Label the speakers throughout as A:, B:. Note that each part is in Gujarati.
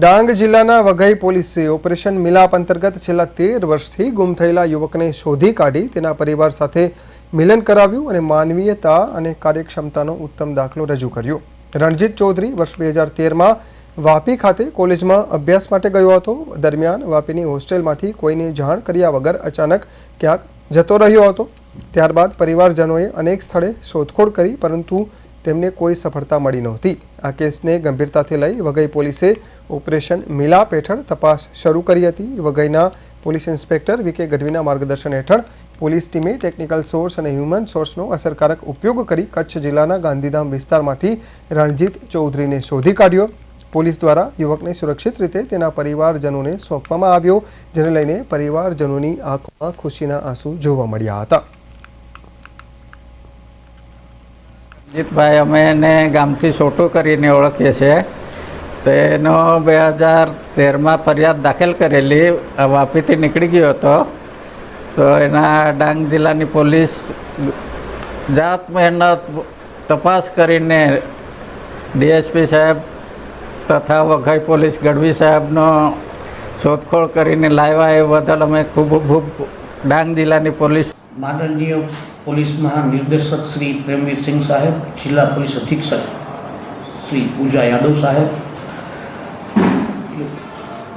A: ડાંગ જિલ્લાના વઘઈ પોલીસે ઓપરેશન મિલાપ અંતર્ગત છેલ્લા 13 વર્ષથી ગુમ થયેલા યુવકને શોધી કાઢી તેના પરિવાર સાથે મિલન કરાવ્યું અને માનવીયતા અને કાર્યક્ષમતાનો ઉત્તમ દાખલો રજૂ કર્યો। રણજીત ચૌધરી વર્ષ 2013માં વાપી ખાતે કોલેજમાં અભ્યાસ માટે ગયો હતો। દરમિયાન વાપીની હોસ્ટેલમાંથી કોઈને જાણ કર્યા વગર અચાનક ક્યાંક જતો રહ્યો હતો। ત્યારબાદ પરિવારજનોએ અનેક સ્થળે શોધખોળ કરી પરંતુ તેમને કોઈ સફળતા મળી નહોતી। આ કેસને ગંભીરતાથી લઈ વઘઈ પોલીસે ઓપરેશન મિલાપ હેઠળ તપાસ શરૂ કરી હતી। વઘઈના પોલીસ ઇન્સ્પેક્ટર વીકે ગઢવીના માર્ગદર્શન હેઠળ પોલીસ ટીમે ટેકનિકલ સોર્સ અને હ્યુમન સોર્સનો અસરકારક ઉપયોગ કરી કચ્છ જિલ્લાના ગાંધીધામ વિસ્તારમાંથી રણજીત ચૌધરીને શોધી કાઢ્યો। પોલીસ દ્વારા યુવકને સુરક્ષિત રીતે તેના પરિવારજનોને સોંપવામાં આવ્યો, જેને લઈને પરિવારજનોની આંખોમાં ખુશીના આંસુ જોવા મળ્યા હતા।
B: જીતભાઈ અમે એને ગામથી છોટું કરીને ઓળખીએ છીએ। તો એનો 2013માં ફરિયાદ દાખલ કરેલી, વાપીથી નીકળી ગયો હતો। તો એના ડાંગ જિલ્લાની પોલીસ જાત મહેનત તપાસ કરીને ડીએસપી સાહેબ તથા વઘઈ પોલીસ ગઢવી સાહેબનો શોધખોળ કરીને લાવ્યા। એ બદલ અમે ખૂબ ખૂબ ડાંગ જિલ્લાની પોલીસ
C: माननीय पुलिस महानिर्देशक श्री प्रेमवीर सिंह साहेब, जिला पुलिस अधीक्षक श्री पूजा यादव साहेब,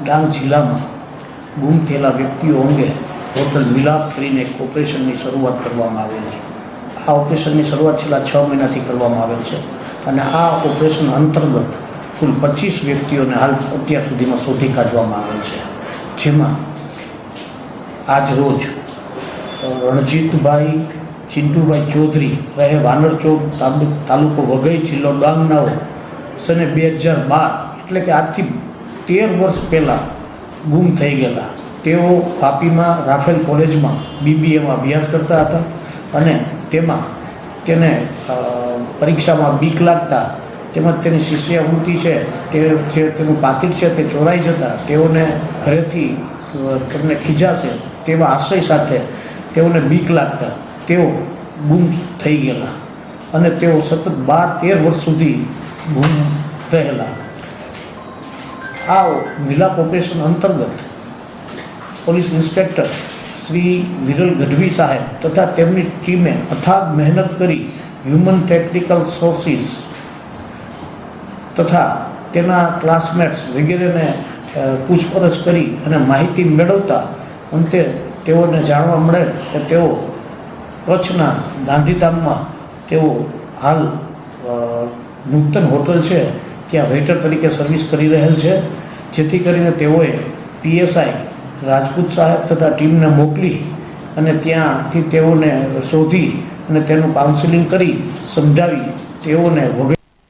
C: डांग जिला में गुम थयेला व्यक्तिओ अंगे होटल मिलाप करीने एक ऑपरेशननी शरूआत करवामां आवेली। आ ऑपरेशननी शरूआत छेल्ला 6 महीनाथी करवामां आवेल छे अने आ ऑपरेशन अंतर्गत कुल 25 व्यक्तिओने हाल अत्यार सुधीमां शोधी काढवामां आवेल छे, जेमां आज रोज रणजीतभाई चिंटूभाई चौधरी रहे वानर चौक तालुको वघई जिल्लो डांगनाओ सने 2012 एटले के आजथी 13 वर्ष पहला गुम थई गेला। तेओ वापीमां राफेल कॉलेजमां बीबीएमां अभ्यास करता हता अने तेमां तेने परीक्षामां बीक लागता તેમજ તેની શિષ્યવૃત્તિ છે તે તેનું પાકીટ છે તે ચોરાઈ જતા તેઓને ઘરેથી તેમને ખીજાશે તેવા આશય સાથે તેઓને બીક લાગતા તેઓ ગુમ થઈ ગયેલા અને તેઓ સતત 12-13 વર્ષ સુધી ગુમ રહેલા। આ મિલાપ ઓપરેશન અંતર્ગત પોલીસ ઇન્સ્પેક્ટર શ્રી વિરલ ગઢવી સાહેબ તથા તેમની ટીમે અથાગ મહેનત કરી હ્યુમન ટેકનિકલ સોર્સિસ તથા તેના ક્લાસમેટ્સ વગેરેને પૂછપરછ કરી અને માહિતી મેળવતા અંતે તેઓને જાણવા મળે કે તેઓ કચ્છના ગાંધીધામમાં તેઓ હાલ નૂતન હોટલ છે ત્યાં વેઇટર તરીકે સર્વિસ કરી રહેલ છે, જેથી કરીને તેઓએ પીએસઆઈ રાજપૂત સાહેબ તથા ટીમને મોકલી અને ત્યાંથી તેઓને શોધી અને તેનું કાઉન્સિલિંગ કરી સમજાવી તેઓને વગેરે